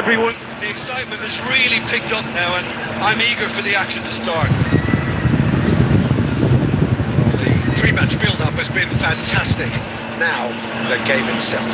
everyone. The excitement has really picked up now, and I'm eager for the action to start. The pre-match build-up has been fantastic. Now, the game itself.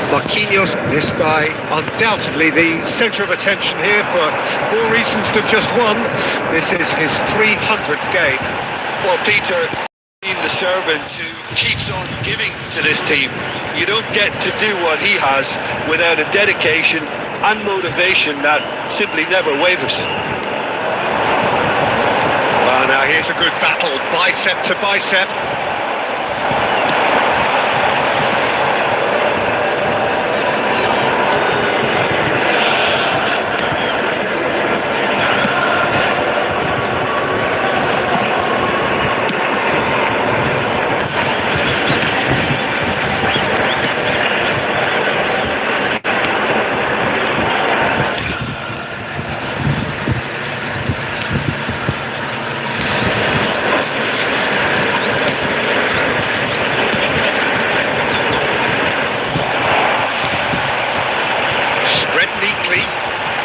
Marquinhos, this guy, undoubtedly the centre of attention here for more reasons than just one. This is his 300th game. Well, Peter, being the servant who keeps on giving to this team. You don't get to do what he has without a dedication and motivation that simply never wavers. Well, now here's a good battle, bicep to bicep.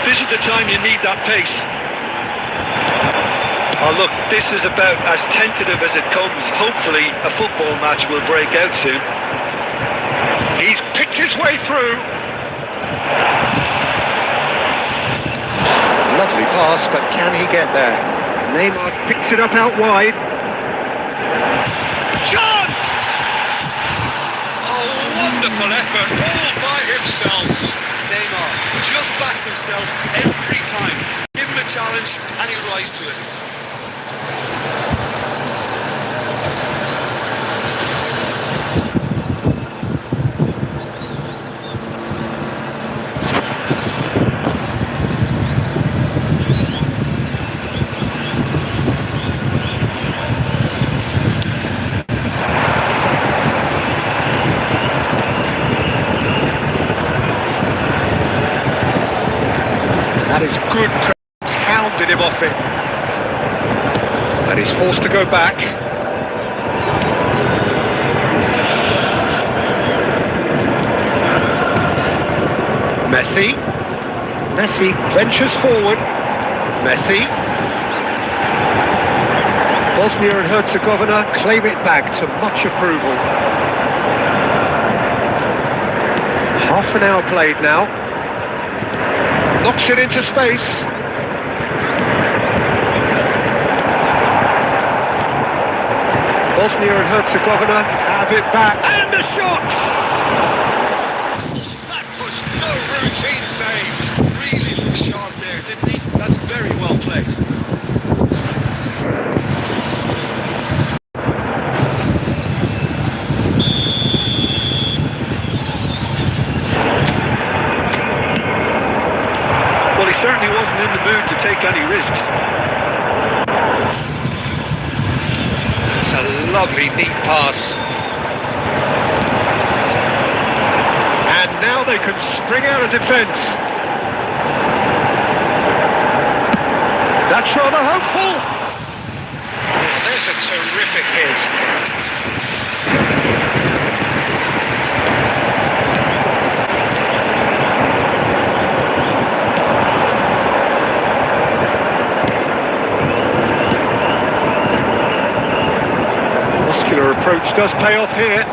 This is the time you need that pace. Oh look, this is about as tentative as it comes. Hopefully a football match will break out soon. He's picked his way through. Lovely pass, but can he get there? Neymar picks it up out wide. Chance! Oh, wonderful effort, all by himself. Neymar just backs himself every time. Give him a challenge and he'll rise to it. That is good pressure, hounded him off it. And he's forced to go back. Messi ventures forward. Messi. Bosnia and Herzegovina claim it back to much approval. Half an hour played now. Knocks it into space. Bosnia and Herzegovina have it back. And the shot! That was no routine save. Really looked sharp there, didn't he? That's very well played. Well, he certainly wasn't in the mood to take any risks. It's a lovely, neat pass. And now they can spring out of defence. That's That's rather hopeful. Oh, there's a terrific hit. Muscular approach does pay off here.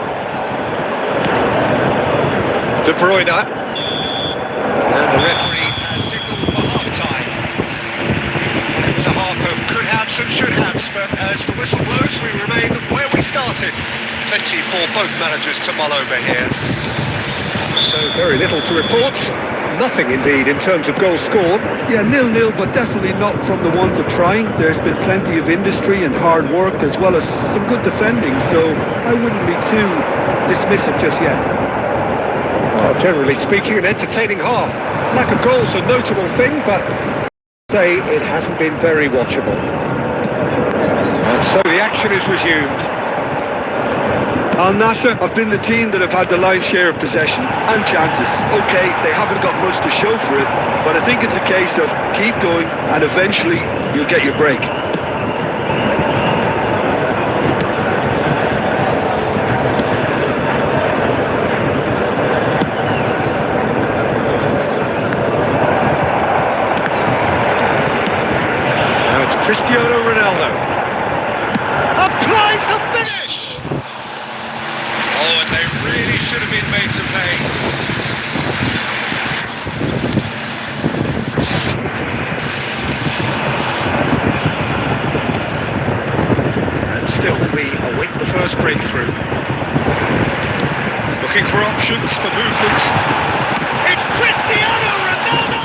De Bruyne. And the referee has signalled for half-time. It was a half of could-haves and should-haves, but as the whistle blows, we remain where we started. Plenty for both managers to mull over here. So very little to report. Nothing indeed in terms of goals scored. Yeah, 0-0, but definitely not from the want of trying. There's been plenty of industry and hard work, as well as some good defending, so I wouldn't be too dismissive just yet. Well, generally speaking, an entertaining half. Lack of goals a notable thing, but say it hasn't been very watchable. And so the action is resumed. Al Nassr have been the team that have had the lion's share of possession and chances. Okay, they haven't got much to show for it, but I think it's a case of keep going and eventually you'll get your break. Now it's Cristiano Ronaldo. Applies the finish! Oh, and they really should have been made to pay. And still we await the first breakthrough. Looking for options for movement. It's Cristiano Ronaldo!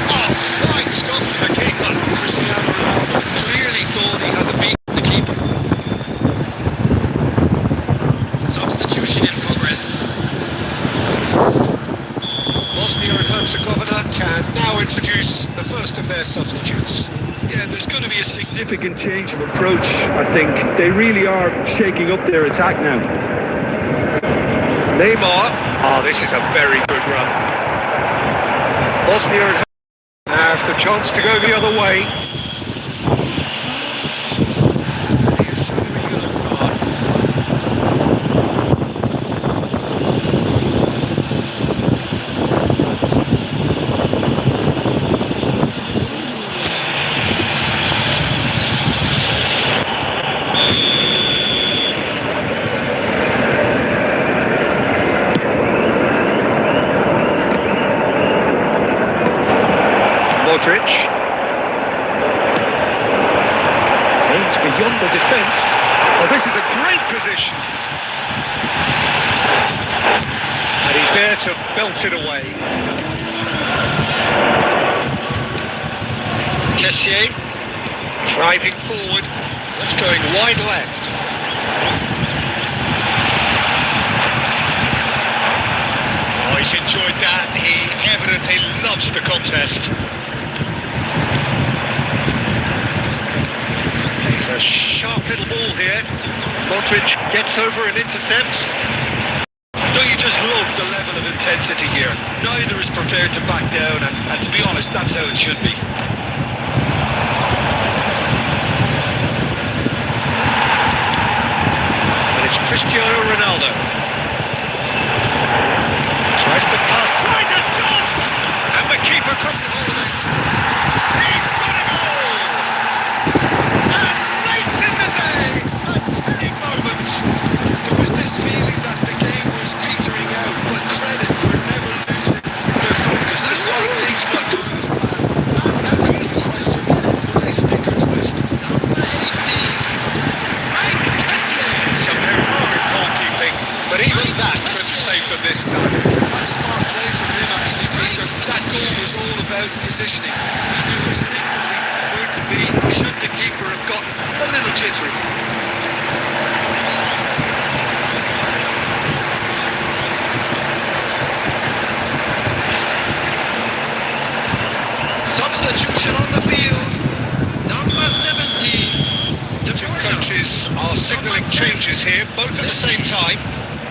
Oh, fine stop for the keeper. Cristiano Ronaldo clearly thought he had the beat of the keeper. Substitution in progress. Bosnia and Herzegovina can now introduce the first of their substitutes. Yeah, there's going to be a significant change of approach, I think. They really are shaking up their attack now. Neymar. Oh, this is a very good run. Bosnia and Herzegovina have the chance to go the other way. He's shown a yellow card. Modric. Aimed beyond the defence. Oh, this is a great position. And he's there to belt it away. Kessié driving forward. That's going wide left. Oh, he's enjoyed that. He evidently loves the contest. It's a sharp little ball here. Modric gets over and intercepts. Don't you just love the level of intensity here? Neither is prepared to back down, and to be honest, that's how it should be. And it's Cristiano Ronaldo. Tries to pass, tries a shot! And the keeper couldn't hold it. He's got a goal! And late in the day, a telling moment. There was this feeling that the game was petering out, but credit for never losing their focus despite things not going as planned. Now comes the question, will they stick or twist? Number 18. Some heroic goalkeeping, but even that couldn't save them this time. That's smart play from him, actually, Peter. That goal was all about positioning. He knew instinctively where to be should the keeper have gotten a little jittery. Substitution on the field. Number 17. De Two Bruyne. coaches are signalling changes here, both at the same time.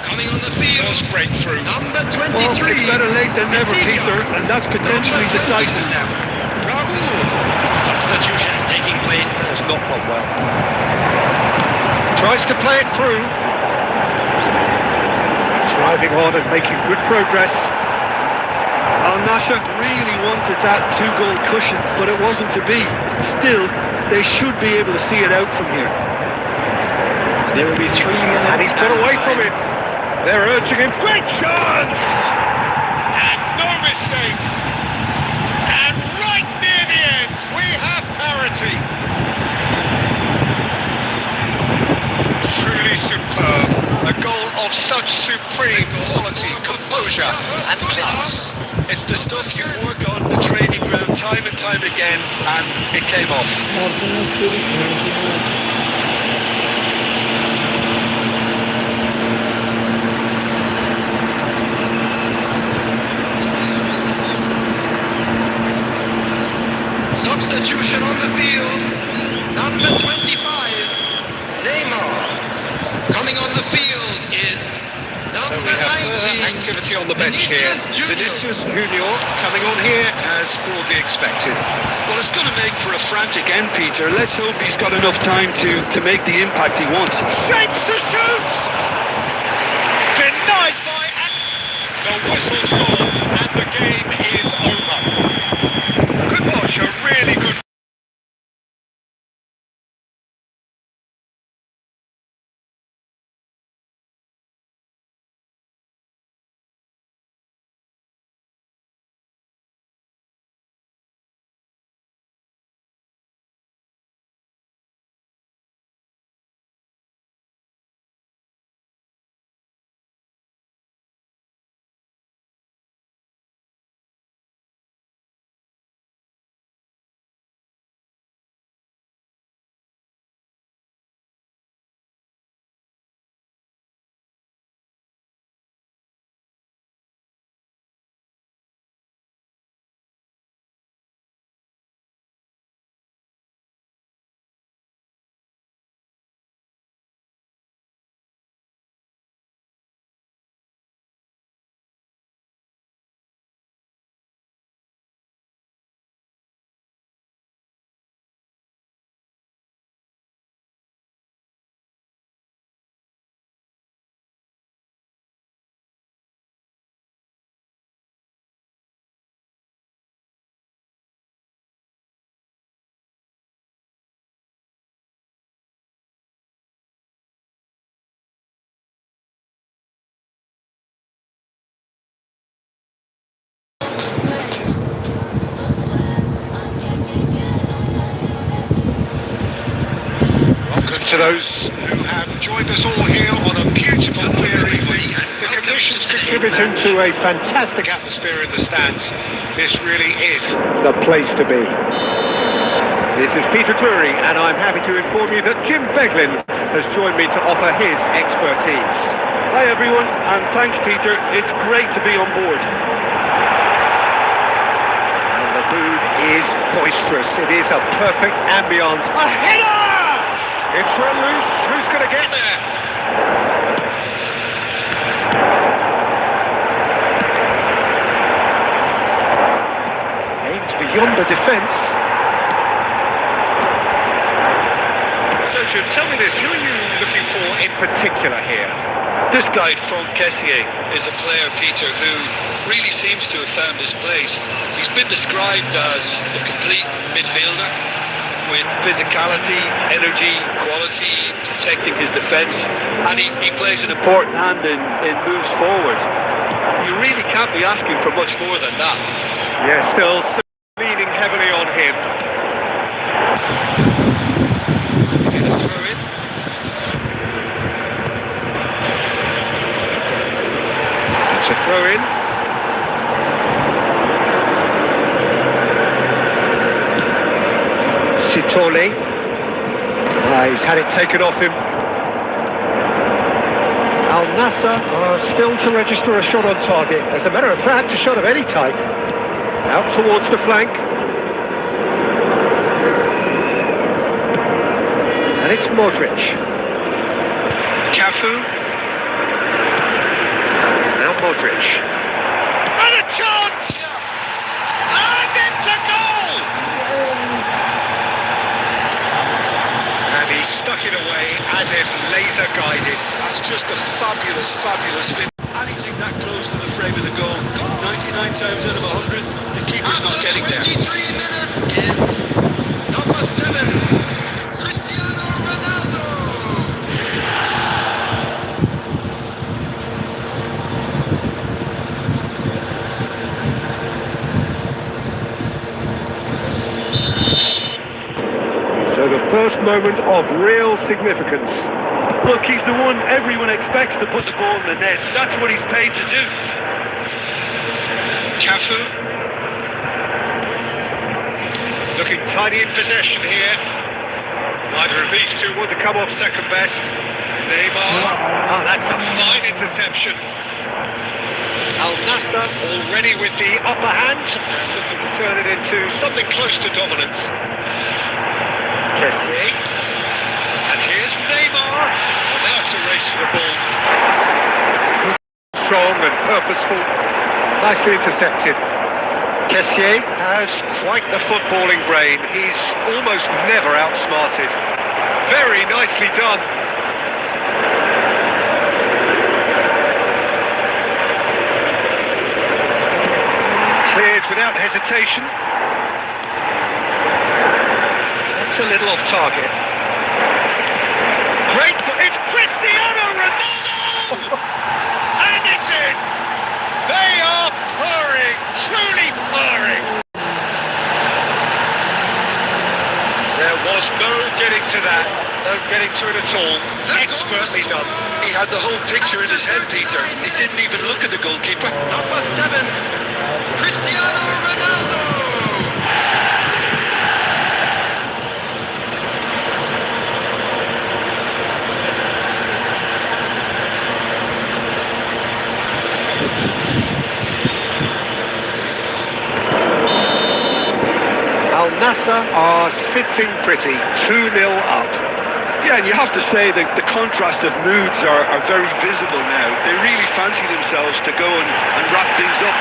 Coming on the field. First breakthrough. Number 23. Well, it's better late than never, Peter, and that's potentially decisive now. Liverpool. Substitutions taking place. Has not gone well. Tries to play it through. Driving on and making good progress. Al Nassr really wanted that two-goal cushion, but it wasn't to be. Still, they should be able to see it out from here. There will be 3 minutes. And he's got away from it. They're urging him. Great chance! And no mistake. And right near the end, we have parity. Truly superb. A goal of such supreme quality, composure and class. It's the stuff you work on the training ground time and time again, and it came off. Substitution on the field. Number 25, Neymar. Coming on the field is So number we have further 19. activity on the bench here. Vinicius Junior coming on here as broadly expected. Well, it's going to make for a frantic end, Peter. Let's hope he's got enough time to make the impact he wants. Shapes to shoot! Denied by... The whistle's gone and the game is over. Good watch, a really good... To those who have joined us all here on a beautiful clear evening, the conditions contributing to a fantastic atmosphere in the stands. This really is the place to be. This is Peter Drury, and I'm happy to inform you that Jim Beglin has joined me to offer his expertise. Hi, everyone, and thanks, Peter. It's great to be on board. And the mood is boisterous. It is a perfect ambience. A header! It's run loose. Who's going to get there? Aimed beyond the defence. So, Jim, tell me this. Who are you looking for in particular here? This guy, Franck Kessié, is a player, Peter, who really seems to have found his place. He's been described as a complete midfielder, with physicality, energy, quality, protecting his defence, and he plays an important hand in moves forward. You really can't be asking for much more than that. Yeah, still leaning heavily on him. Get a throw in. It's a throw in. Sitole. He's had it taken off him. Al Nassr are still to register a shot on target. As a matter of fact, a shot of any type. Out towards the flank. And it's Modric. Cafu. Now Modric. And a chance! And it's a goal! stuck it away as if laser guided. That's just a fabulous, fabulous finish. Anything that close to the frame of the goal, 99 times out of 100, the keeper's not getting there. 23 minutes is number 7, Cristiano Ronaldo. So the first moment of real significance. Look, he's the one everyone expects to put the ball in the net. That's what he's paid to do. Cafu. Looking tidy in possession here. Neither of these two want to come off second best. Neymar. Oh, that's a fine interception. Al Nassr already with the upper hand and looking to turn it into something close to dominance. Kessié. And here's Neymar. Well, now it's a race for the ball. Strong and purposeful. Nicely intercepted. Kessié has quite the footballing brain. He's almost never outsmarted. Very nicely done. Cleared without hesitation. That's a little off target. Great, it's Cristiano Ronaldo! And it's in! They are purring, truly purring! There was no getting to that, no getting to it at all. Expertly done. He had the whole picture in his head, Peter. He didn't even look at the goalkeeper. Number 7, Cristiano Ronaldo. Al Nassr are sitting pretty, 2-0 up. Yeah, and you have to say that the contrast of moods are very visible now. They really fancy themselves to go and wrap things up.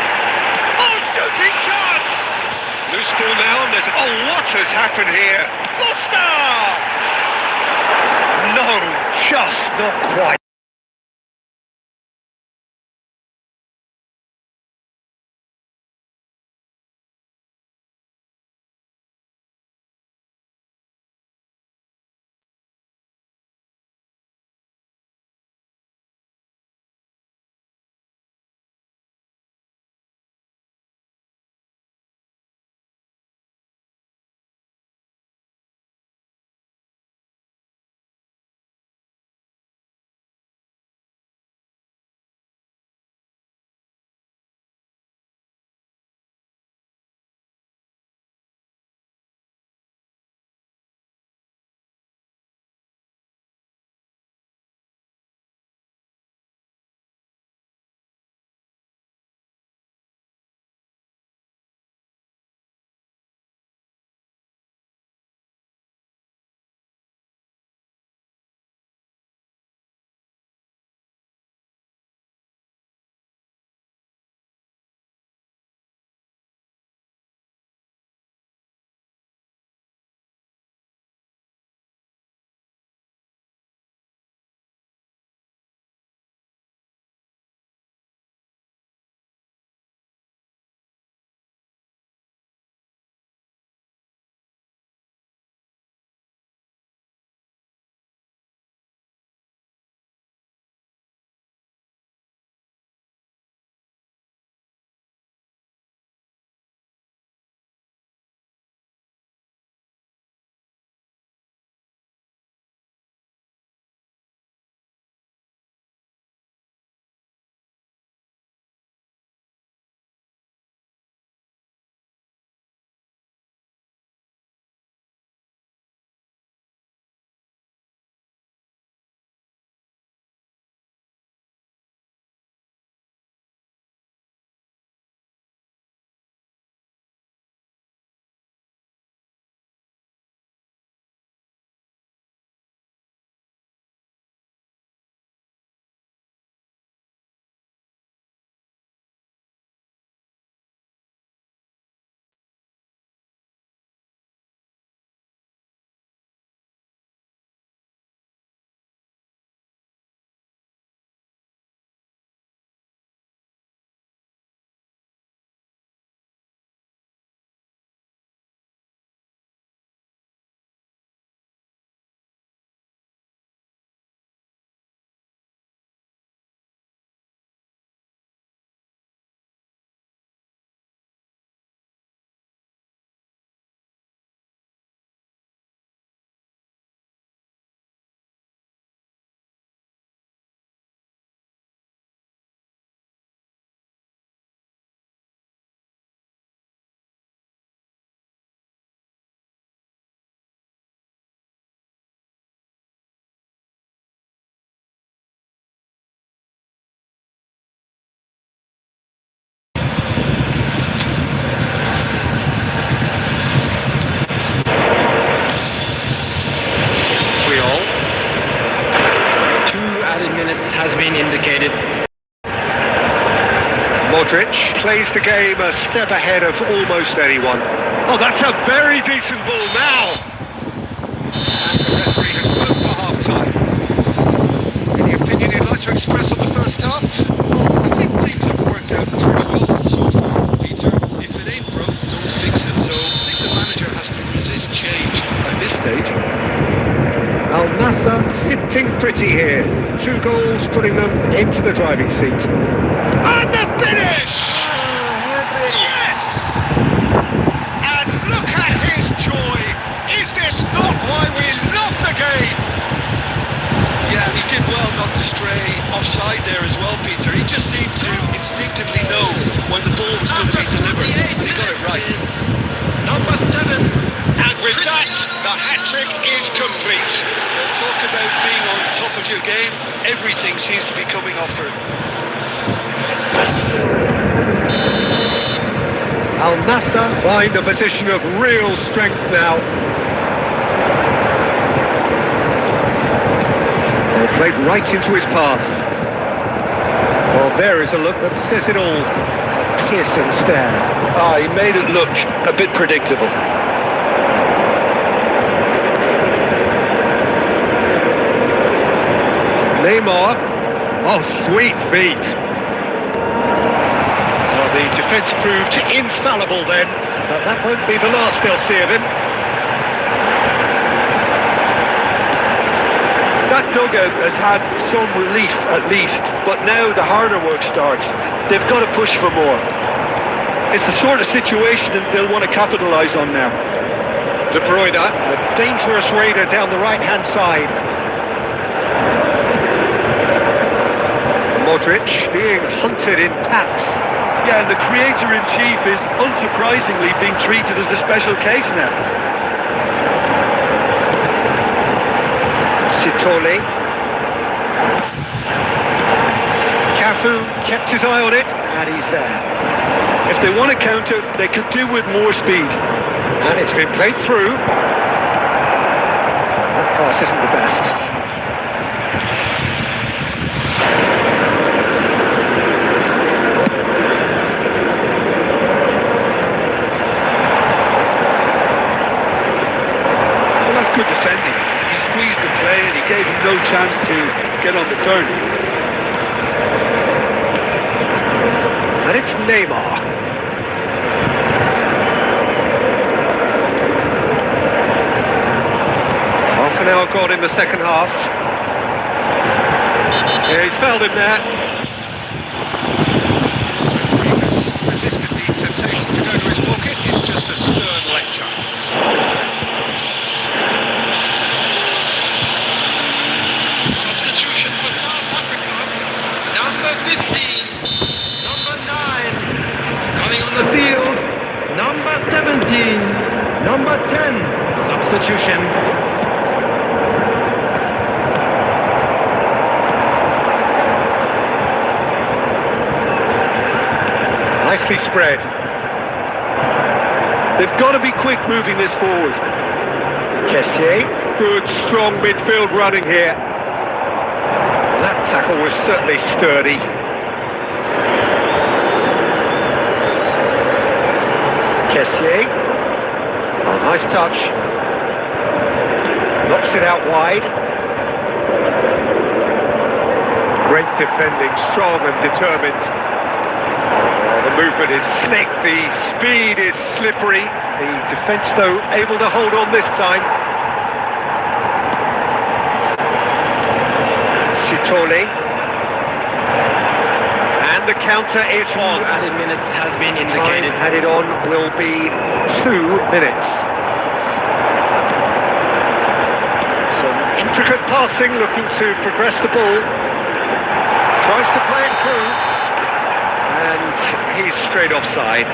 Oh, shooting chance! Loose ball now, and there's... Oh, what has happened here? Costa! No, just not quite. been indicated. Modric plays the game a step ahead of almost anyone. Oh, that's a very decent ball now. And the referee has blown for half-time. Any opinion you'd like to express on the first half? Well, I think things have worked out pretty well so far, Peter. If it ain't broke, don't fix it. So I think the manager has to resist change at this stage. Al Nassr sitting pretty here. 2 goals putting them into the driving seat. And the finish! Yes! And look at his joy! Is this not why we love the game? Yeah, and he did well not to stray offside there as well, Peter. He just seemed to instinctively know when the ball was going to be delivered, and he got it right. Number 7. And with that, the hat-trick is complete. Well, talk about being on top of your game. Everything seems to be coming off for him. Al Nassr find a position of real strength now. Well, played right into his path. Well, there is a look that says it all. A piercing stare. Ah, he made it look a bit predictable. Neymar. Oh, sweet feet. Well, the defence proved infallible then, but that won't be the last they'll see of him. That dugout has had some relief at least, but now the harder work starts. They've got to push for more. It's the sort of situation that they'll want to capitalise on now. De Bruyne, a dangerous raider down the right-hand side. Modric being hunted in packs. Yeah, and the creator-in-chief is unsurprisingly being treated as a special case now. Sitole. Cafu kept his eye on it, and he's there. If they want to counter, they could do with more speed. And it's been played through. That pass isn't the best. Good defending. He squeezed the play and he gave him no chance to get on the turn. And it's Neymar. Half an hour gone in the second half. Yeah, he's fouled him there. The referee has resisted the temptation to go to his pocket. It's just a stern lecture. Substitution for South Africa. Number 15. Number 9. Coming on the field. Number 17. Number 10. Substitution. Nicely spread. They've got to be quick moving this forward. Kessié. Good, strong midfield running here. That tackle was certainly sturdy. Kessié. Oh, nice touch. Knocks it out wide. Great defending, strong and determined. Oh, the movement is slick, the speed is slippery. The defence, though, able to hold on this time. Sitole. And the counter is on. Added minutes has been Time indicated. added on will be 2 minutes. Some intricate passing, looking to progress the ball. Tries to play it through. And he's straight offside.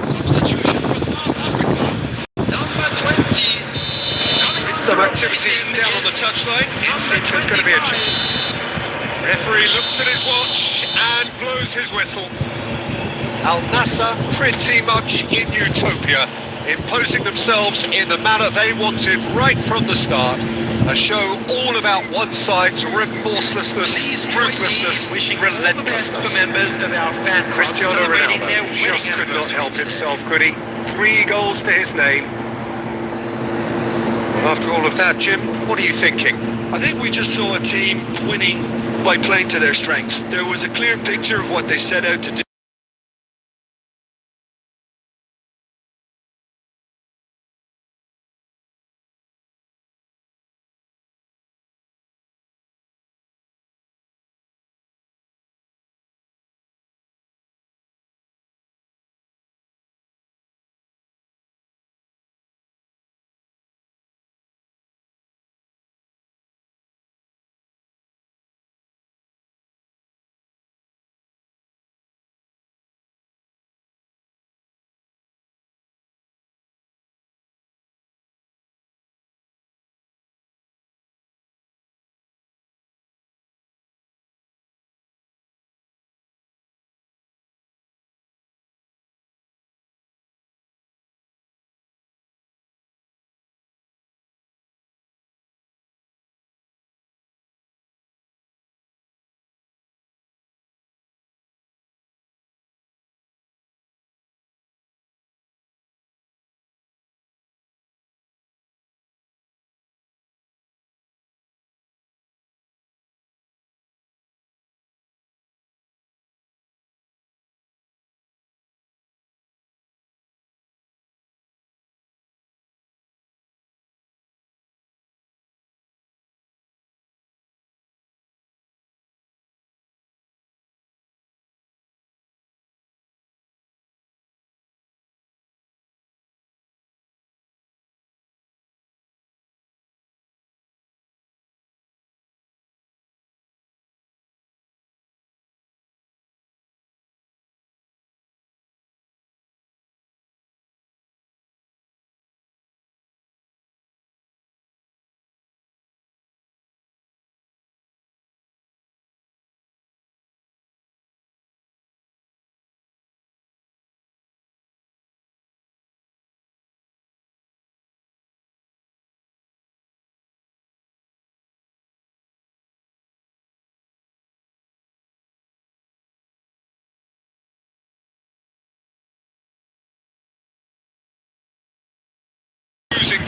Substitution for South Africa. Number 20. Some activity Down on the touchline. It seems there's going to be a change. Referee looks at his watch and blows his whistle. Al Nassr pretty much in utopia, imposing themselves in the manner they wanted right from the start. A show all about one side's remorselessness, ruthlessness, wishing all the best relentlessness. for members of our fan club Cristiano celebrating their Ronaldo winning just could not help anniversary. himself, could he? 3 goals to his name. Well, after all of that, Jim, what are you thinking? I think we just saw a team winning by playing to their strengths. There was a clear picture of what they set out to do.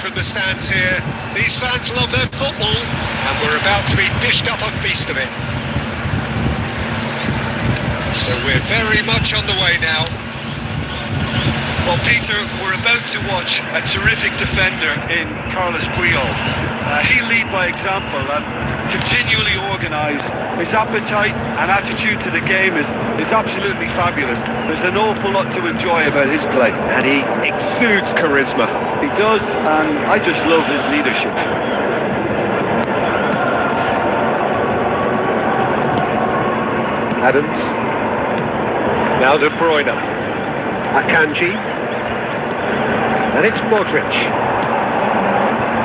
From the stands here, these fans love their football, and we're about to be dished up a feast of it. So we're very much on the way now. Well, Peter, we're about to watch a terrific defender in Carlos Puyol. He'll lead by example and continually organise. His appetite and attitude to the game is absolutely fabulous. There's an awful lot to enjoy about his play. And he exudes charisma. He does, and I just love his leadership. Adams. Now De Bruyne. Akanji. And it's Modric.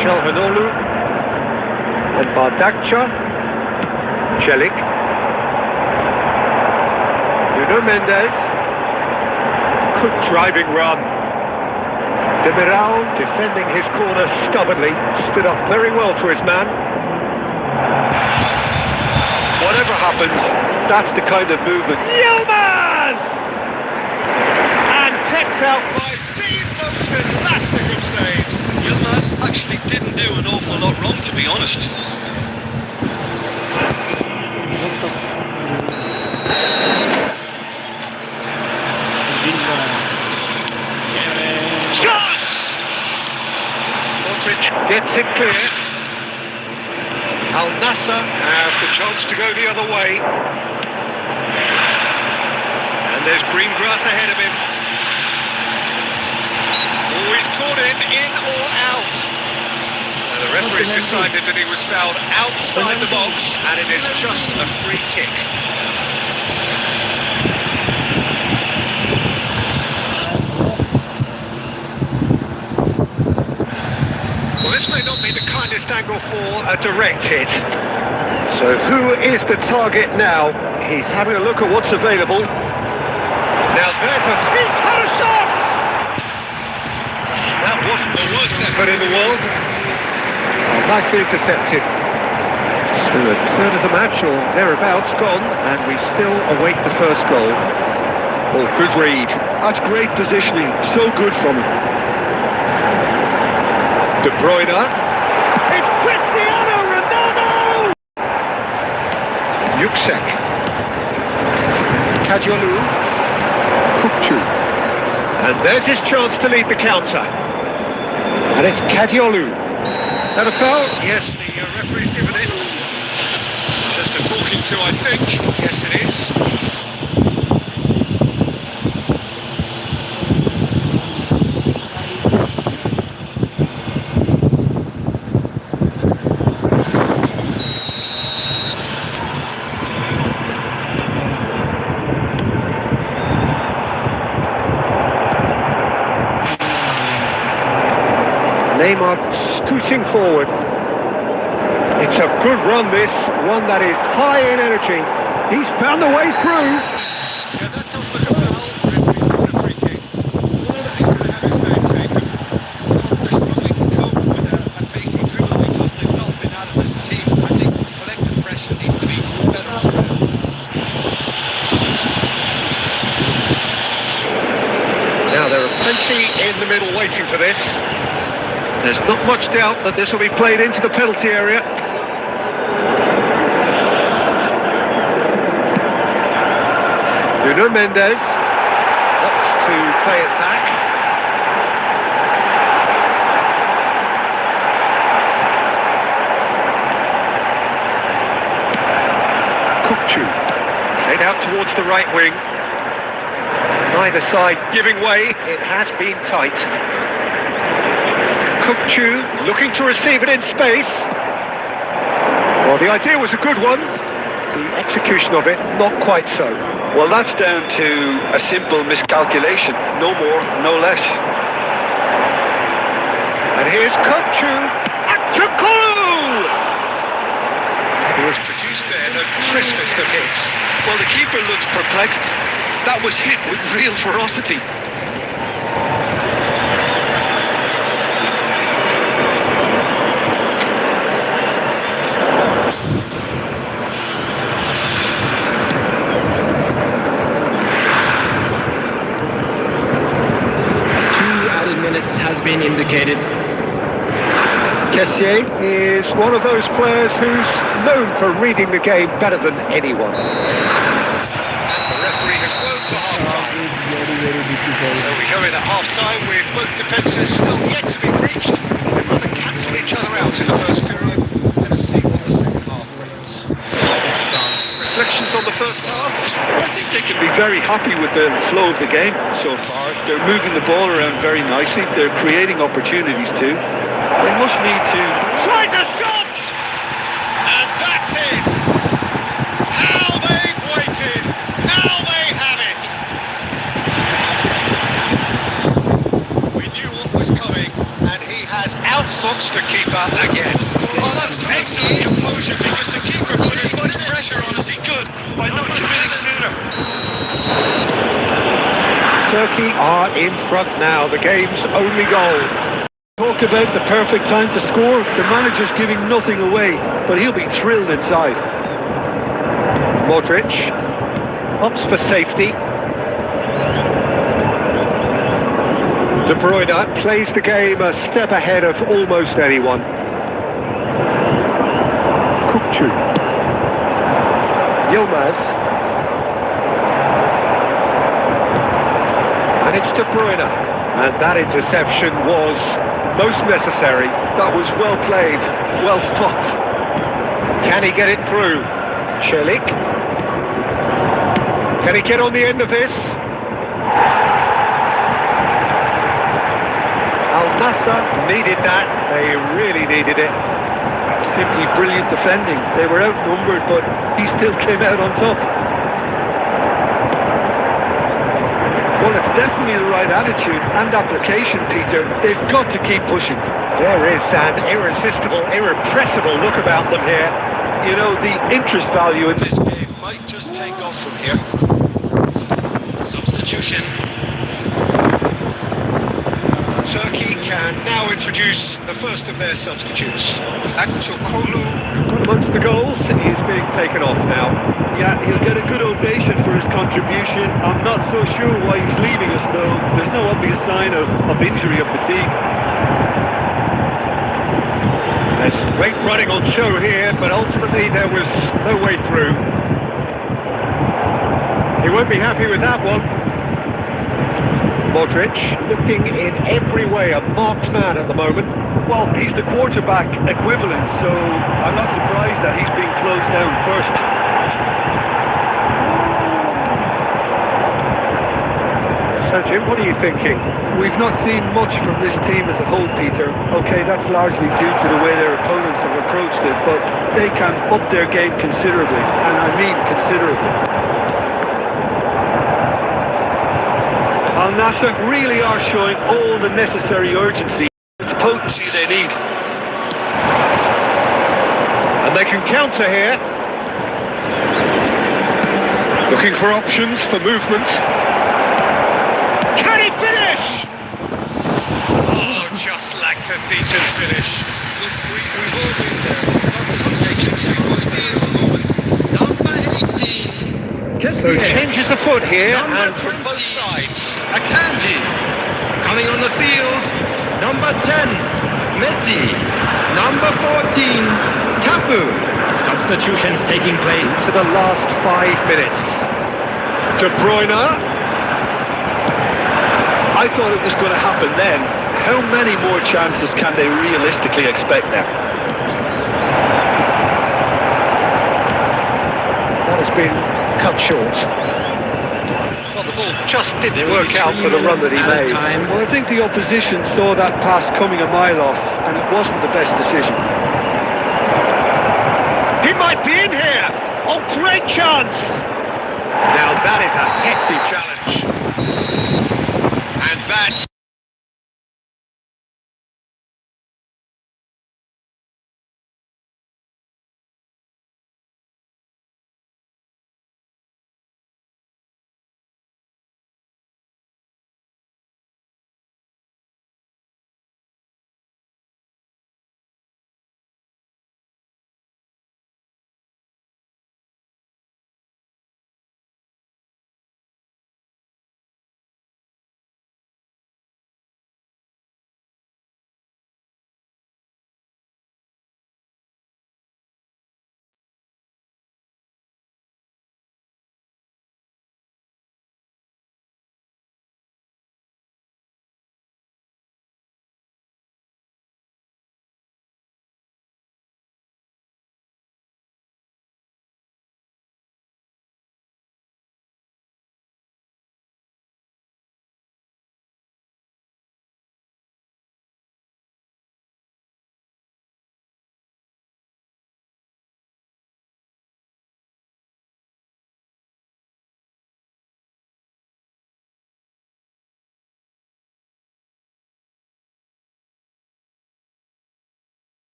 Çalhanoğlu. And Bardakça. Celik. Nuno Mendes. Good driving run. Demiral defending his corner stubbornly. Stood up very well to his man. Whatever happens, that's the kind of movement. Yilmaz! And kept out by the most elastic of saves. Yilmaz actually didn't do an awful lot wrong, to be honest. Shot! Modric gets it clear. Al Nassr has the chance to go the other way. And there's green grass ahead of him. Oh, he's caught him in or out. And the referee's decided that he was fouled outside the box, and it is just a free kick. Well, this may not be the kindest angle for a direct hit. So who is the target now? He's having a look at what's available. Now he's had a shot! That wasn't the worst effort in the world. Oh, nicely intercepted. So a third of the match or thereabouts gone, and we still await the first goal. Oh, good read. That's great positioning. So good from him. De Bruyne. It's Cristiano Ronaldo! Yuksek. Kadiolu. Kukçu. And there's his chance to lead the counter. And it's Kadiolu. That a foul? Yes, the referee's given it. Just a talking to, I think. Yes, it is. Neymar scooting forward. It's a good run, this. One that is high in energy. He's found the way through. Yeah, that does look a foul. Referee's given a free kick. And he's going to have his name taken. Well, they're struggling to cope with a pacey dribble because they've not been at it as a team. I think the collective pressure needs to be better on ground. Now, there are plenty in the middle waiting for this. There's not much doubt that this will be played into the penalty area. Nuno Mendes opts to play it back. Kukçu played out towards the right wing. Neither side giving way. It has been tight. Kukçu looking to receive it in space. Well, the idea was a good one. The execution of it, not quite so. Well, that's down to a simple miscalculation. No more, no less. And here's Kukçu. Akçakolu! He was produced there, the crispest of hits. Well, the keeper looks perplexed. That was hit with real ferocity. Has been indicated. Kessié is one of those players who's known for reading the game better than anyone. And the referee has blown for half-time. So we go in at half-time with both defences still yet to be breached. They'd rather cancel each other out in the first period. Let us see what the second half brings. Reflections on the first half? I think they can be very happy with the flow of the game so far. They're moving the ball around very nicely. They're creating opportunities too. They must need to... Tries a shot! And that's it! How they've waited! Now they have it! We knew what was coming, and he has outfoxed the keeper again. Well, that's excellent composure because the keeper put as much pressure on as he could by not committing sooner. Turkey are in front now, the game's only goal. Talk about the perfect time to score. The manager's giving nothing away, but he'll be thrilled inside. Modric opts for safety. De Bruyne plays the game a step ahead of almost anyone. Kukçu. Yilmaz. And it's De Bruyne. And that interception was most necessary. That was well played, well stopped. Can he get it through? Celik. Can he get on the end of this? Al Nassr needed that. They really needed it. That's simply brilliant defending. They were outnumbered, but he still came out on top. Well, it's definitely the right attitude and application, Peter. They've got to keep pushing. There is an irresistible, irrepressible look about them here. You know, the interest value in This game might just take off from here. Substitution. Turkey can now introduce the first of their substitutes. Aktokolu, got amongst the goals, is being taken off now. Yeah, he'll get a good ovation for his contribution. I'm not so sure why he's leaving us, though. There's no obvious sign of injury or fatigue. There's great running on show here, but ultimately there was no way through. He won't be happy with that one. Modric looking in every way a marked man at the moment. Well, he's the quarterback equivalent, so I'm not surprised that he's being closed down first. So Jim, what are you thinking? We've not seen much from this team as a whole, Peter. Okay, that's largely due to the way their opponents have approached it, but they can up their game considerably, and I mean considerably. Al Nassr really are showing all the necessary urgency, the potency they need. And they can counter here. Looking for options for movement. Can he finish? Oh, just lacked a decent finish. Look, we've all been there. Not the Number 18. So changes of foot here, Number and from 20. both sides. Akanji. Coming on the field. Number 10. Messi. Number 14. Capu. Substitutions taking place. For the last 5 minutes. De Bruyne. I thought it was going to happen then. How many more chances can they realistically expect now? That has been cut short. Well, the ball just didn't work out for the run that he made. Well, I think the opposition saw that pass coming a mile off, and it wasn't the best decision. He might be in here! Oh, great chance! Now that is a hefty challenge. And that's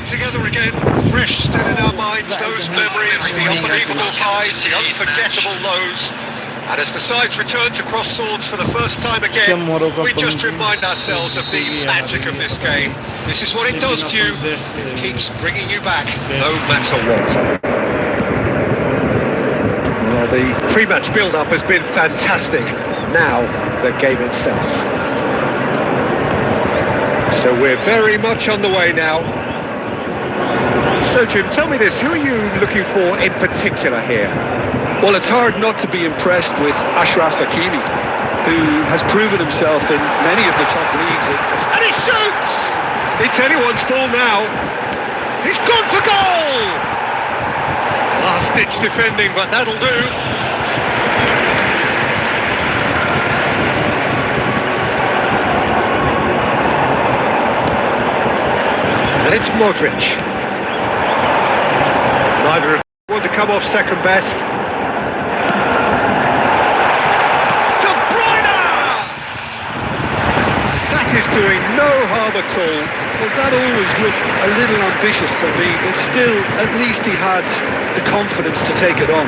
together again, fresh still in our minds, those memories, the unbelievable highs, the unforgettable lows. And as the sides return to cross swords for the first time again, we just remind ourselves of the magic of this game. This is what it does to you. It keeps bringing you back, no matter what. Well, the pre-match build-up has been fantastic. Now, the game itself. So we're very much on the way now. So Jim, tell me this, who are you looking for in particular here? Well, it's hard not to be impressed with Achraf Hakimi, who has proven himself in many of the top leagues. And he shoots! It's anyone's ball now. He's gone for goal! Last-ditch defending, but that'll do. And it's Modric. Neither of them want to come off second best. Is doing no harm at all. Well, that always looked a little ambitious for me, but still, at least he had the confidence to take it on.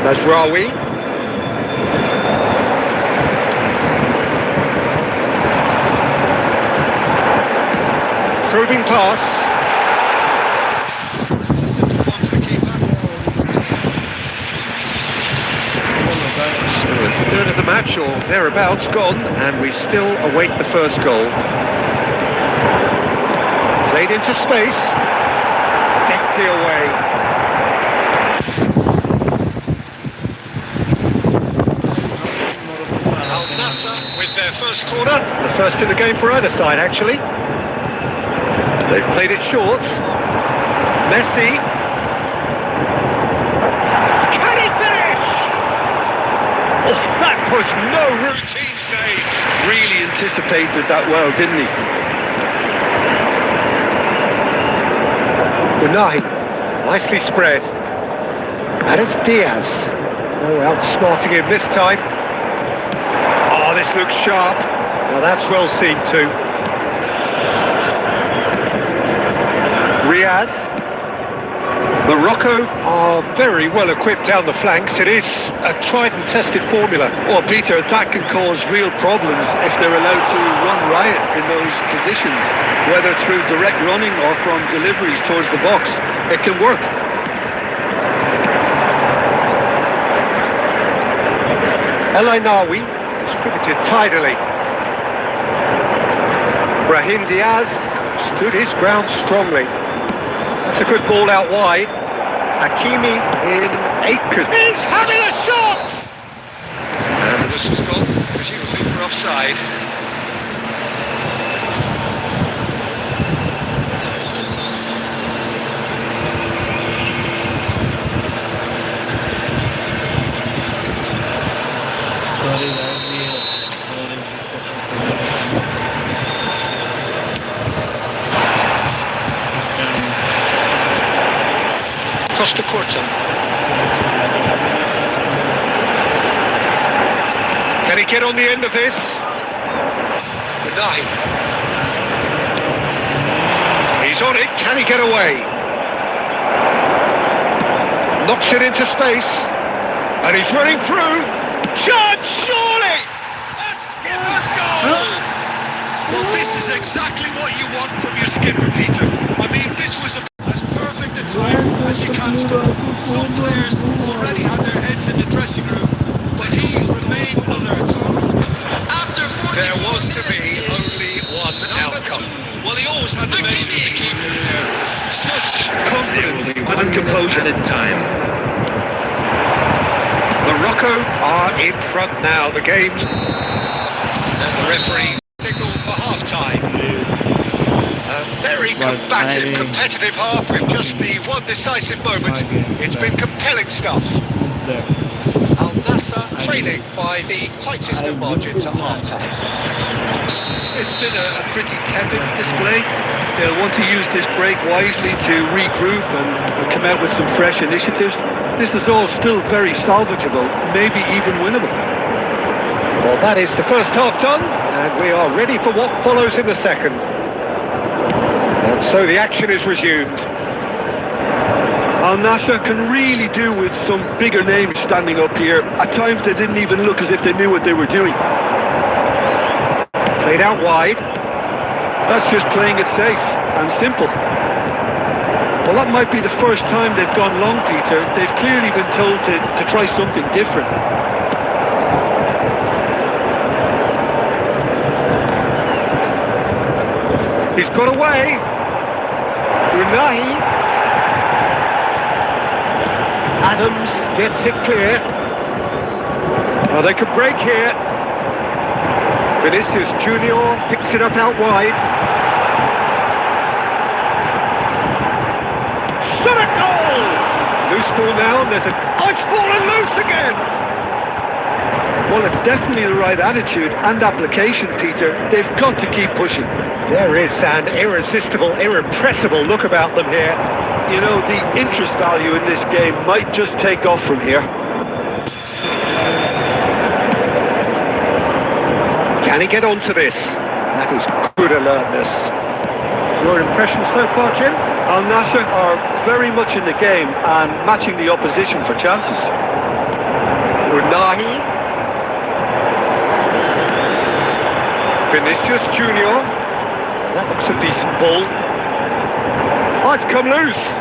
Mazraoui. Probing pass. That's a simple one for the keeper. So a third of the match, or thereabouts, gone, and we still await the first goal. Played into space. Deftly away. Al Nassr with their first corner. The first in the game for either side, actually. They've played it short. Messi. Can he finish? Oh, that was no routine save. Really anticipated that well, didn't he? Unai, nicely spread. And it's Diaz. No outsmarting him this time. Oh, this looks sharp. Now that's well seen too. Riyadh. Morocco are very well equipped down the flanks. It is a tried and tested formula. Well, Peter, that can cause real problems if they're allowed to run riot in those positions, whether through direct running or from deliveries towards the box. It can work. El Ainawi distributed tidily. Brahim Diaz stood his ground strongly. That's a good ball out wide. Hakimi in 8 'cause he's having a shot! And the whistle's gone, presumably for offside. Sorry guys, Costa Curta. Can he get on the end of this? Unai. He's on it. Can he get away? Knocks it into space. And he's running through. Chance, surely! A skipper's goal! Well, this is exactly what you want from your skipper, Peter. I mean, this was as perfect a time as you can score. Some players already had their heads in the dressing room, but he remained alert. There was to be only one outcome. Well, he always had the measure of the keeper there. Such Confidence and composure. added time. Morocco are in front now. The game's... And the referee signal for half-time. A very combative, competitive half with just the one decisive moment. It's been compelling stuff. Al Nassr trailing by the tightest of margins at half-time. It's been a pretty tepid display. They'll want to use this break wisely to regroup and come out with some fresh initiatives. This is all still very salvageable, maybe even winnable. Well, that is the first half done, and we are ready for what follows in the second. And so the action is resumed. Al Nassr can really do with some bigger names standing up here. At times they didn't even look as if they knew what they were doing. Played out wide. That's just playing it safe and simple. Well, that might be the first time they've gone long, Peter. They've clearly been told to try something different. He's got away. Unahi. Adams gets it clear. Oh, they could break here. Vinicius Junior picks it up out wide. Shot a goal! Loose ball now, and there's a... Oh, it's fallen loose again! Well, it's definitely the right attitude and application, Peter. They've got to keep pushing. There is an irresistible, irrepressible look about them here. You know, the interest value in this game might just take off from here. Can he get onto this? That is good alertness. Your impression so far, Jim? Al Nassr are very much in the game and matching the opposition for chances. Unahi. Vinicius Junior. That looks a decent ball. Oh, it's come loose.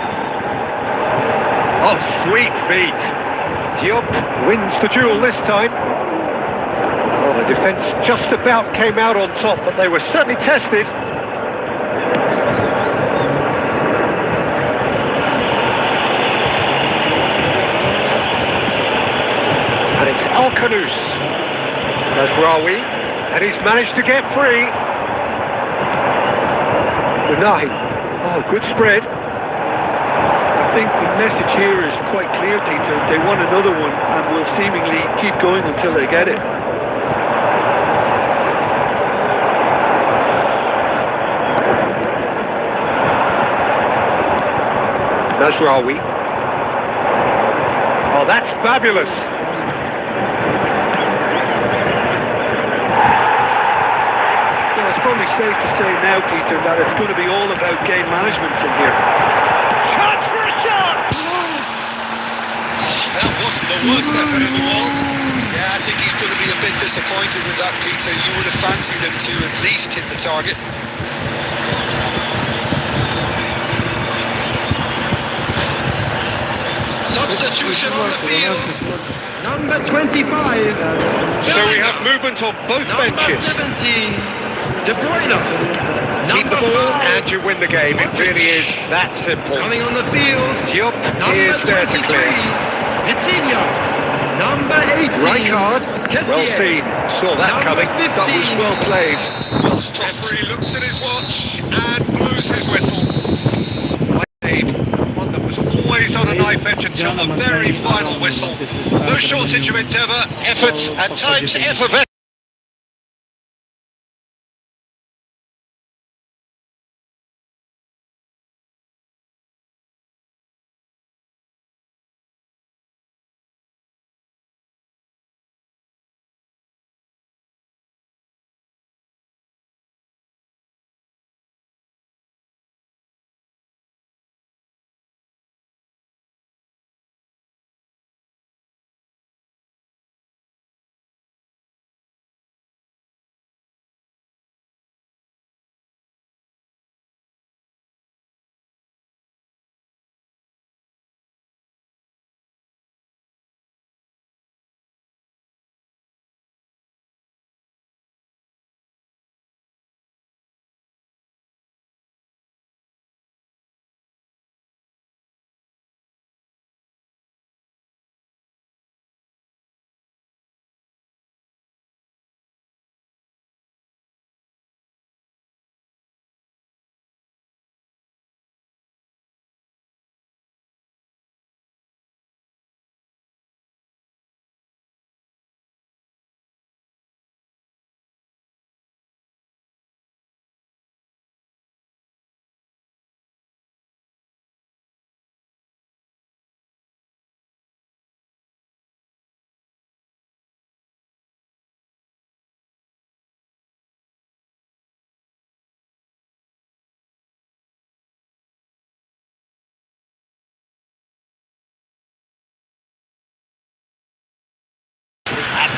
Oh, sweet feet. Diop wins the duel this time. Well, the defence just about came out on top, but they were certainly tested. And it's Al-Khanous. Mazraoui, and he's managed to get free. Unahi. Oh, good spread. I think the message here is quite clear, Peter. They want another one and will seemingly keep going until they get it. Mazraoui. Oh, that's fabulous. Well, it's probably safe to say now, Peter, that it's going to be all about game management from here. Chance for a shot! That wasn't the worst effort in the world. Yeah, I think he's going to be a bit disappointed with that, Peter. You would have fancied him to at least hit the target. Substitution on the field. Number 25. So we have movement on both benches. Number 17. De Bruyne. Keep the ball and you win the game. It really is that simple. Coming on the field. Diop Number is there to 23. clear. Vitinha. Number 18. Rijkaard, well Kessier. seen. Saw that Number coming. 15. That was well played. Well stopped. Referee looks at his watch and blows his whistle. One that was always on a knife edge until the very final whistle. No shortage of endeavour, effort, at times effervescence.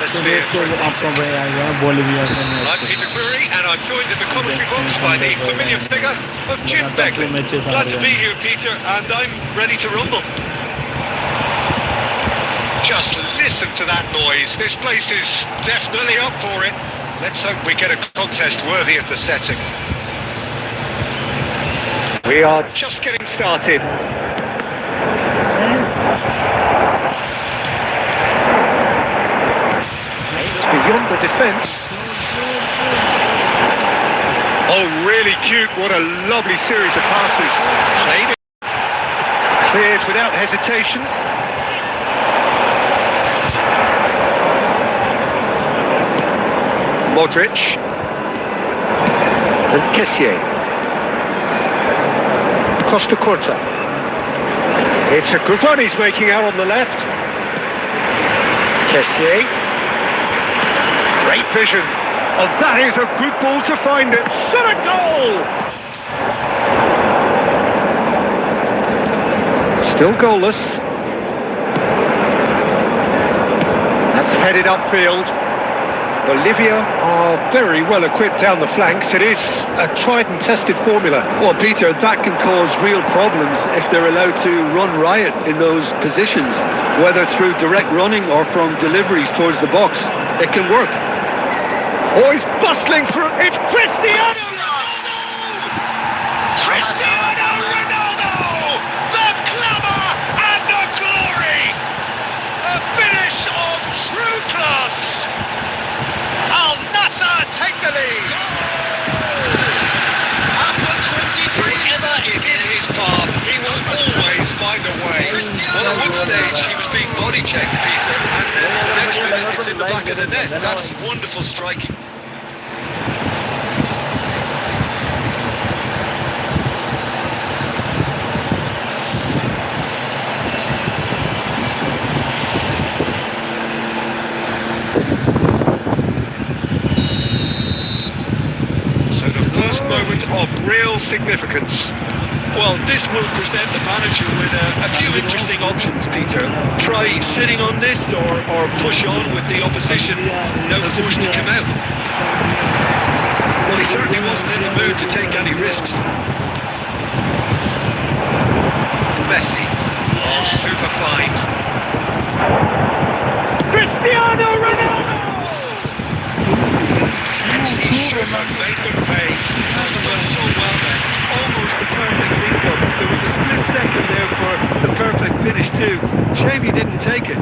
atmosphere दोस्तों for a आपका meeting. भाई आ गया Bolivia के I'm match Peter Drury, and I'm joined in the commentary box by the familiar figure of Jim लगातार 2 Begley. Matches हार Glad to be गए here, Peter, and I'm ready to rumble. Just listen to that noise. This place is definitely up for it. Let's hope we get a contest worthy of the setting. We are just getting started. Aimed beyond the defence. Oh, really cute. What a lovely series of passes. Played it. Cleared without hesitation. Modric. And Kessié. Costa Curta. It's a good run he's making out on the left. Kessié. Great vision. Oh, that is a good ball to find it. Shot a goal! Still goalless. That's headed upfield. Bolivia are very well equipped down the flanks. It is a tried and tested formula. Well, Peter, that can cause real problems if they're allowed to run riot in those positions, whether through direct running or from deliveries towards the box. It can work. Oh, he's bustling through. It's Cristiano! Cristiano Ronaldo! The glamour and the glory! A finish of true class! Al Nassr take the lead! After 23, whatever is in his path, he will always find a way. Well, at one stage he was being body checked, Peter, and then the next minute it's in the back of the net. That's wonderful striking. So the first moment of real significance. Well, this will present the manager with a few interesting options, Peter. Try sitting on this or push on with the opposition, now forced to come out. Well, he certainly wasn't in the mood to take any risks. Messi. Oh, super find. Cristiano Ronaldo! He should have made them pay. He's done so well there. Almost the perfect link-up. There was a split second there for the perfect finish too. Shame he didn't take it.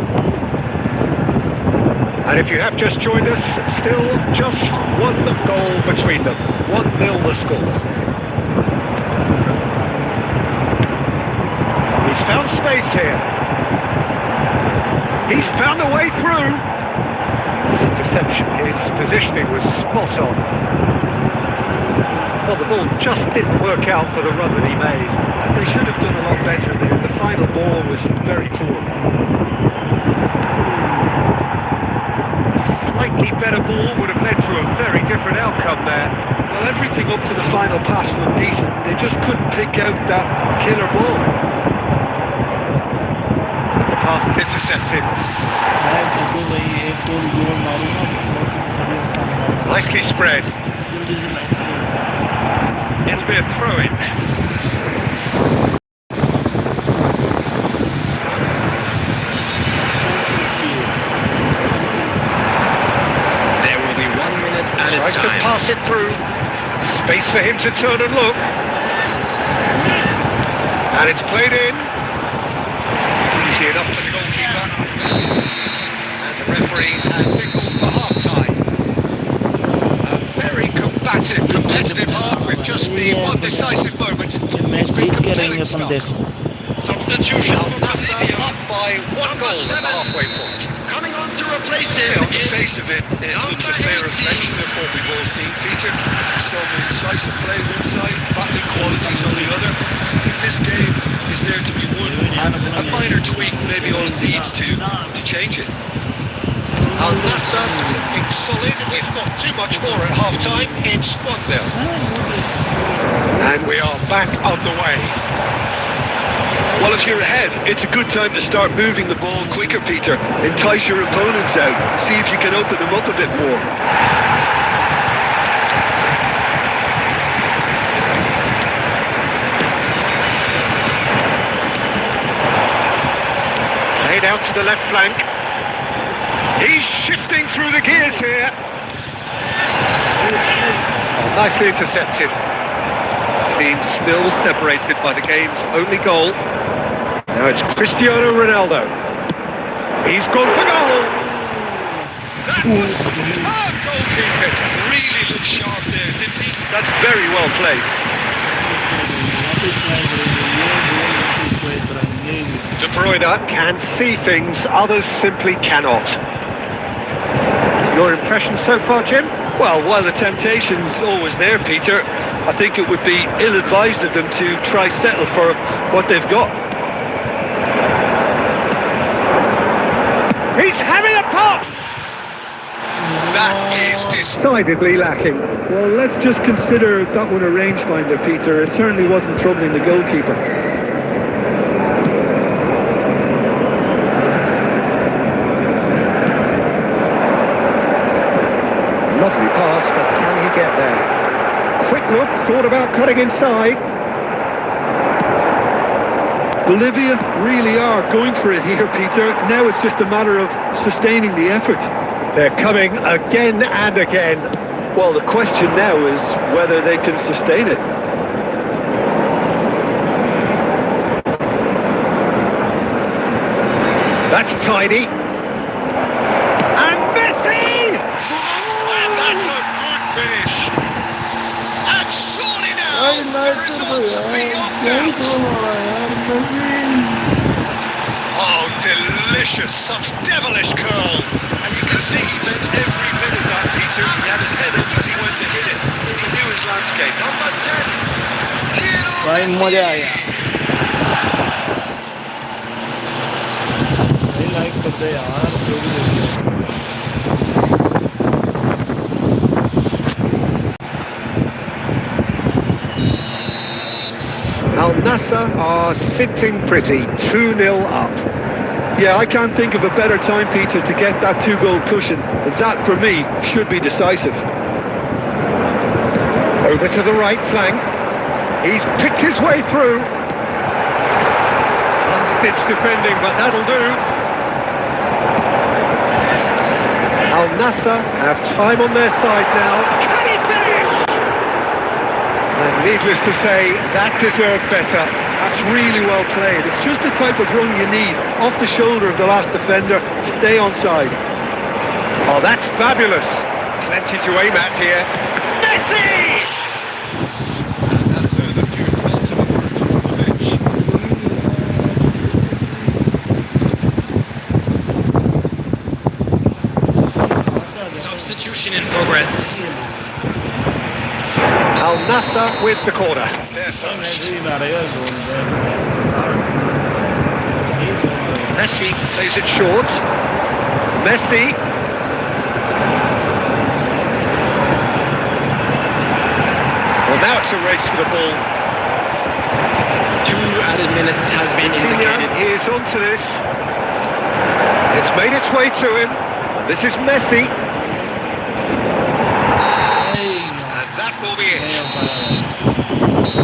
And if you have just joined us, still just one goal between them. 1-0 the score. He's found space here. He's found a way through. His interception, his positioning was spot on. Well, the ball just didn't work out for the run that he made. And they should have done a lot better there. The final ball was very poor. A slightly better ball would have led to a very different outcome there. Well, everything up to the final pass looked decent. They just couldn't pick out that killer ball. The pass is intercepted. मैं तो भाई एक गोल मारूंगा Nicely spread. जल्दी से मैं It'll be a throw-in. There will be 1 minute at a Tries to time. pass it through. Space for him to turn and look. And it's played in. Easy enough for the goalkeeper. And the referee has signalled for half-time. A very combative, competitive half with just the one decisive moment. Match It's been जीत के रहेंगे compelling अपन stuff. देख Substitution Al for Nassr Bolivia. up by 1 goal at the halfway point. Coming on to replace Yeah, him on the is face of it, it looks a fair reflection of what we've all seen, Peter. Some incisive play one side, battling qualities on the other. I think this game is there to be won, and a minor tweak maybe all it needs to change it. Al Nassr looking solid, if not too much more at half-time. It's 1-0. And we are back underway. Well, if you're ahead, it's a good time to start moving the ball quicker, Peter. Entice your opponents out. See if you can open them up a bit more. Played out to the left flank. He's shifting through the gears here. Oh, nicely intercepted. Team still separated by the game's only goal. Now it's Cristiano Ronaldo. He's gone for goal. That was superb goalkeeping. Really looked sharp there, didn't he? That's very well played. De Bruyne can see things others simply cannot. Your impression so far, Jim? Well, while the temptation's always there, Peter, I think it would be ill-advised of them to try settle for what they've got. He's having a pop! That is Decidedly lacking. Well, let's just consider that one a rangefinder, Peter. It certainly wasn't troubling the goalkeeper. Lovely pass, but can he get there? Quick look, thought about cutting inside. Bolivia really are going for it here, Peter. Now it's just a matter of sustaining the effort. They're coming again and again. Well, the question now is whether they can sustain it. That's tidy. And Messi! And that's a good finish. And surely now, the results are beyond doubt. Oh, delicious. Such devilish curl. And you can see he meant every bit of that, Peter. He had his head up as he went to hit it. He knew his landscape. Number 10, Lionel भाई Messi. मजा आया भाई like कर दे यार जो भी देख रहे हो Al Nassr are sitting pretty, 2-0 up. Yeah, I can't think of a better time, Peter, to get that two-goal cushion. That, for me, should be decisive. Over to the right flank. He's picked his way through. Last-ditch defending, but that'll do. Al Nassr have time on their side now. Can he finish? And needless to say, that deserved better. That's really well played. It's just the type of run you need. Off the shoulder of the last defender, stay onside. Oh, that's fabulous. Plenty to aim at here. Messi! That has earned a few points of improvement from the bench. Substitution in progress. Al Nassr with the corner. There first. Messi plays it short. Messi. Well, now it's a race for the ball. 2 added minutes has been indicated. He is onto this. It's made its way to him. And this is Messi. And that will be it.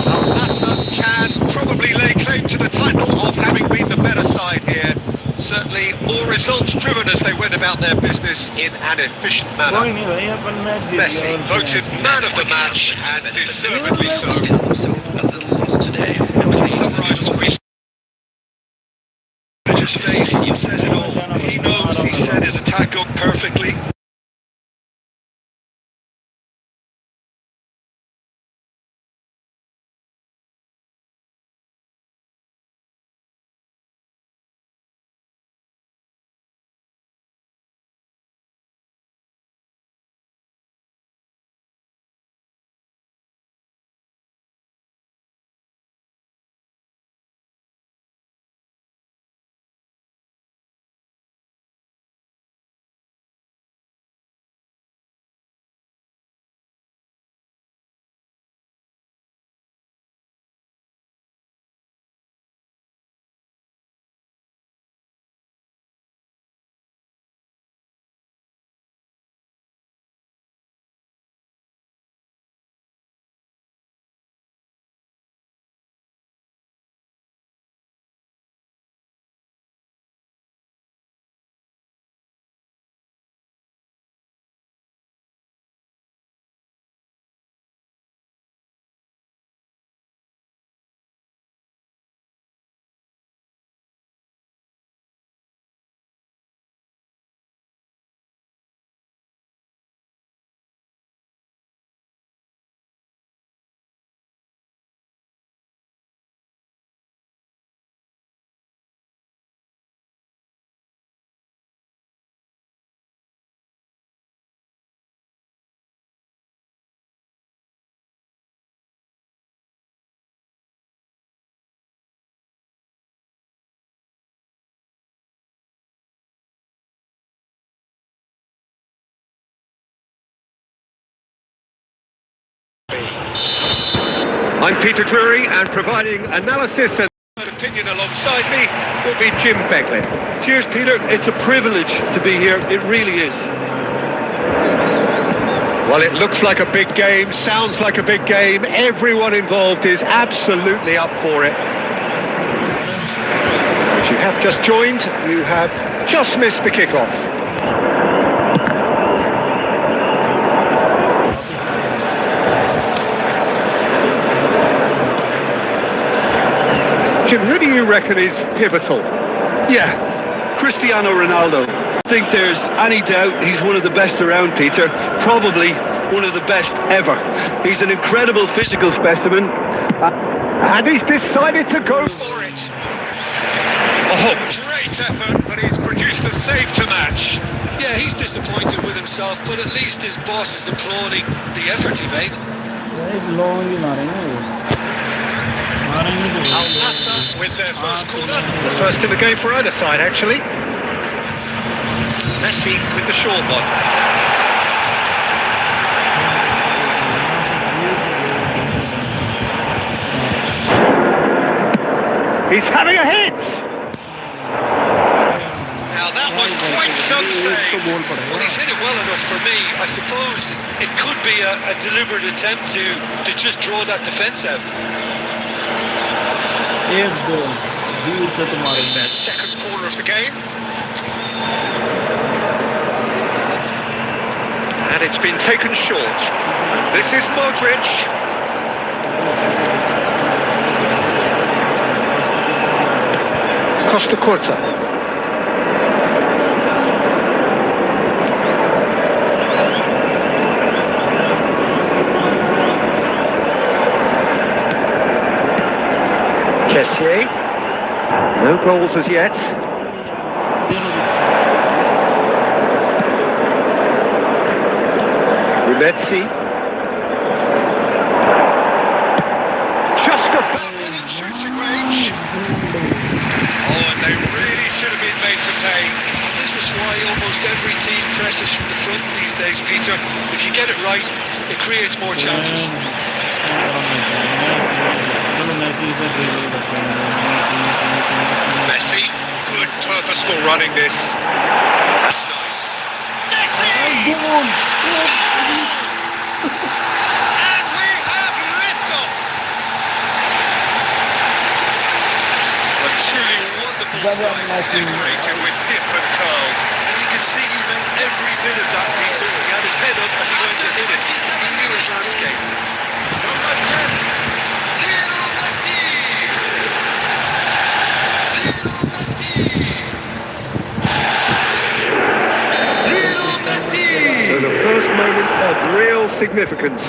Al Nassr can probably lay claim to the title of having been the better side here. Certainly more results driven as they went about their business in an efficient manner. कोई नहीं भाई अपन match जीत गया Messi और voted क्या? man of the match and deservedly so. So a little lost today. To summarise what we've His face says it all. He knows he set his attack up perfectly. I'm Peter Drury, and providing analysis and opinion alongside me will be Jim Beglin. Cheers, Peter. It's a privilege to be here. It really is. Well, it looks like a big game, sounds like a big game. Everyone involved is absolutely up for it. If you have just joined, you have just missed the kickoff. Jim, who do you reckon is pivotal? Yeah, Cristiano Ronaldo. I think there's any doubt he's one of the best around, Peter. Probably one of the best ever. He's an incredible physical specimen. And he's decided to go for it. Oh, great effort, but he's produced a save to match. Yeah, he's disappointed with himself, but at least his boss is applauding the effort he made. Al Nassr with their first corner. The first in the game for either side, actually. Messi with the short one. He's having a hit! Now that was quite some save. Well, he's hit it well enough for me. I suppose it could be a deliberate attempt to just draw that defence out. It's their second corner of the game. And it's been taken short. This is Modric. Costa Curta. Kessié. No goals as yet. Messi. Just about within shooting range. Oh, and they really should have been made to pay. This is why almost every team presses from the front these days, Peter. If you get it right, it creates more chances. Messi, good purposeful running this. That's nice. Messi! And we have liftoff! A truly wonderful slide, decorated with dip and curl. And you can see he meant every bit of that, Peter. He had his head up as he went to hit it. He knew his landscape. Number 10, Lionel Messi. Lionel Messi. So the first moment of real significance.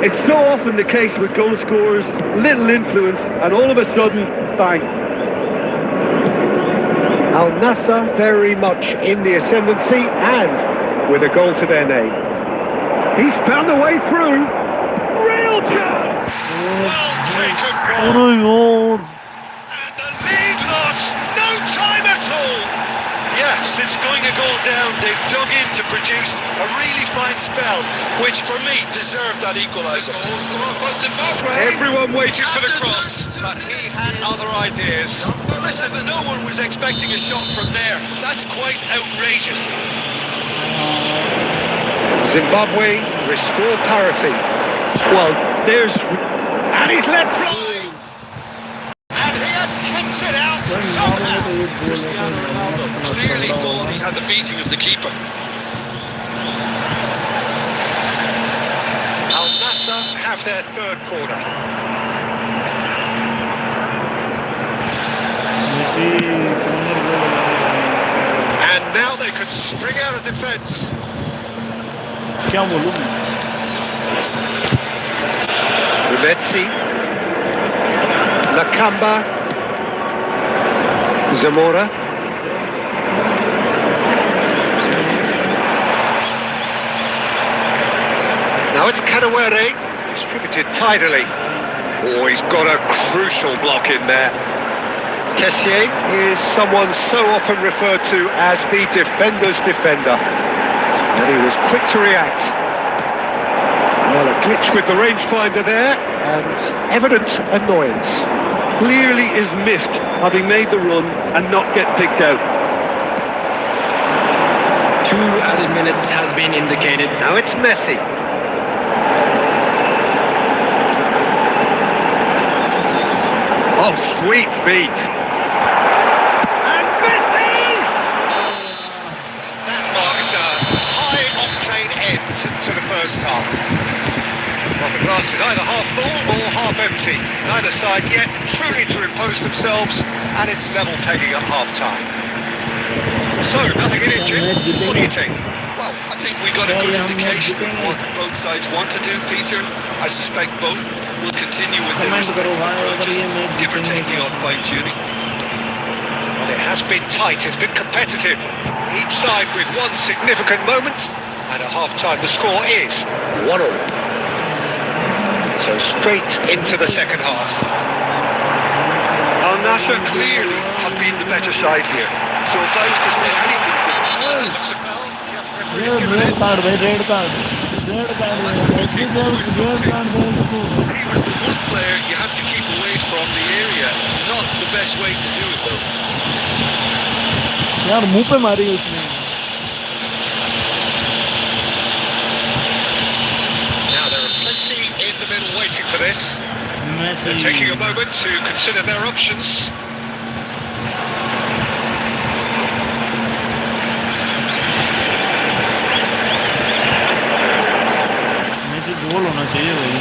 It's so often the case with goal scorers, little influence, and all of a sudden, bang. Al Nassr very much in the ascendancy and with a goal to their name. He's found a way through. Real chance! Well taken goal. And the lead lost. No time at all. Yeah, since going a goal down, they've dug in to produce a really fine spell, which for me deserved that equaliser. Goal scorer for Zimbabwe. Everyone waited for the cross, but he had other ideas. Listen, no one was expecting a shot from there. That's quite outrageous. Zimbabwe restore parity. Well, there's... And he's let fly. And he has kicked it out somehow. Cristiano Ronaldo clearly thought he had the beating of the keeper. Al Nassr have their third corner. And now they can spring out of defence. Messi, Nakamba, Zamora. Now it's Kadewere, distributed tidily. Oh, he's got a crucial block in there. Kessié is someone so often referred to as the defender's defender. And he was quick to react. Well, a glitch with the rangefinder there, and evident annoyance. Clearly is miffed having made the run and not get picked out. 2 added minutes has been indicated. Now it's Messi. Oh, sweet feet. And Messi! That marks a high-octane end to the first half. Well, the glass is either half full or half empty. Neither side yet truly to impose themselves, and it's level pegging at half-time. So, nothing in it, Jim. What do you think? Well, I think we got a good indication of what both sides want to do, Peter. I suspect both will continue with their respective approaches, give or take the odd fine-tuning. Well, it has been tight, it's been competitive. Each side with one significant moment, and at half-time the score is 1-1. So straight into the second half. Al Nassr clearly have been the better side here. So if I was to say anything to them, Looks a foul. Yeah, referee's given red it. Card भाई red card red card He was the one player you had to keep away from the area. Not the best way to do it, though. यार मुंह पे मारी उसने Now there are plenty in the middle waiting for this. They're taking a moment to consider their options. Massey गोल होना चाहिए भाई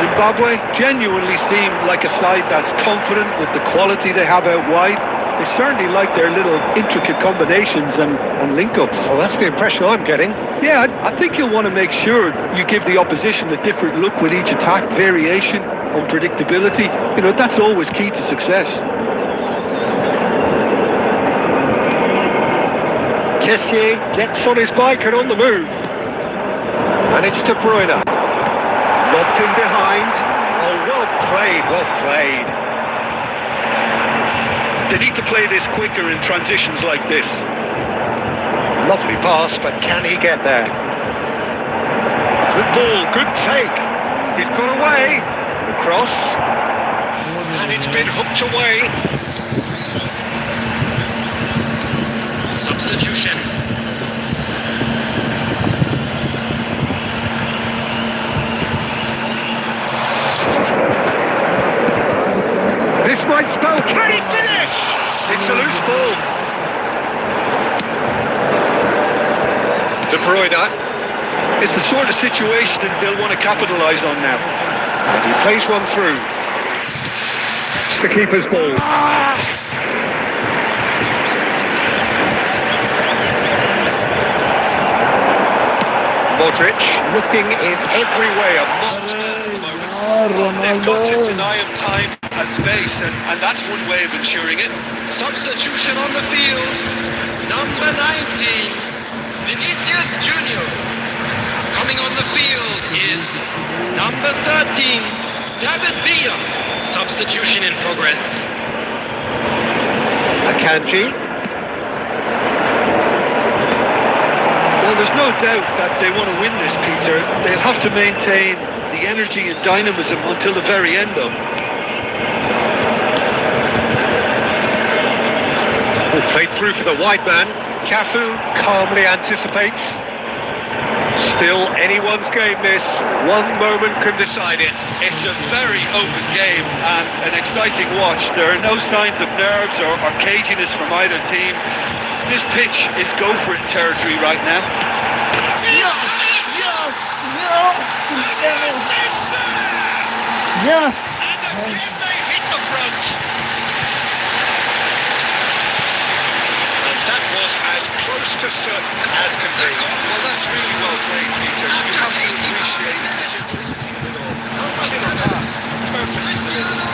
Zimbabwe genuinely seem like a side that's confident with the quality they have out wide. They certainly like their little intricate combinations and link-ups. Well, that's the impression I'm getting. Yeah, I think you'll want to make sure you give the opposition a different look with each attack, variation, unpredictability. You know, that's always key to success. Kessié gets on his bike and on the move. And it's De Bruyne. Lobbed in behind. Oh, well played, well played. They need to play this quicker in transitions like this. Lovely pass, but can he get there? Good ball, good take. He's got away. The cross. And it's been hooked away. Substitution. This might spell, can he finish? It's a loose ball. De Bruyne. It's the sort of situation that they'll want to capitalise on now. And he plays one through. It's the keeper's ball. Modric looking in every way a must at the moment. Well, they've got to deny him time and space, and that's one way of ensuring it. Substitution on the field. Number 19, Vinicius Junior. Coming on the field is number 13, David Villa. Substitution in progress. Akanji. Well, there's no doubt that they want to win this, Peter. They'll have to maintain the energy and dynamism until the very end, though. Oh, played through for the wide man. Cafu calmly anticipates. Still anyone's game this. One moment can decide it. It's a very open game and an exciting watch. There are no signs of nerves or caginess from either team. This pitch is go-for-it territory right now. Yes! Yes! Yes! Yes! And again they hit the front. And that was as close to certain as can be. Well, that's really well played, Peter. You have to appreciate the simplicity of it all. Killer pass, perfectly delivered.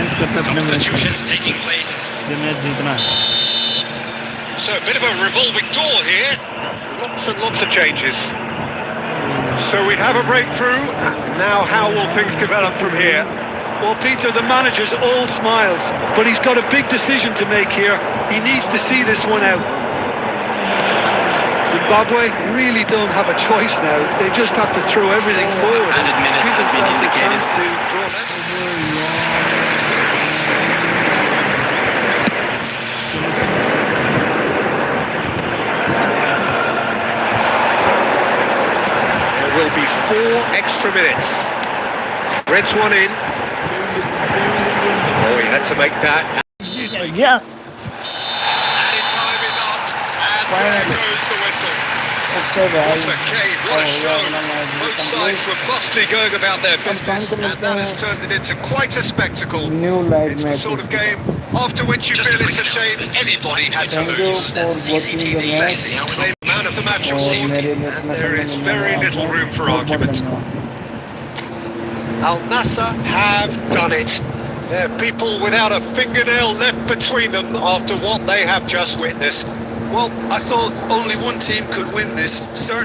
Defence करते अपने match में Substitutions taking place. ये match जीतना है. So a bit of a revolving door here. Lots and lots of changes. So we have a breakthrough. Now how will things develop from here? Well, Peter, the manager's all smiles, but he's got a big decision to make here. He needs to see this one out. Zimbabwe really don't have a choice now. They just have to throw everything forward and Added minutes give have been themselves a chance to indicated. draw. There will be 4 extra minutes. Threads one in. Oh, he had to make that. Yes. Added time is up, and there goes the whistle. Okay, What guys. a game, what a show. Both sides robustly going about their business, and that has turned it into quite a spectacle. New live It's the match. sort of game after which you feel it's a shame anybody had to Thank you lose. for watching the match. Messi will claim man of the match और award, मेरे लिए and इतना there समय is मिलने very वाला little है. room for बहुत बहुत argument. धन्यवाद. Al Nassr have done it. They're people without a fingernail left between them after what they have just witnessed. Well, I thought only one team could win this. Certainly.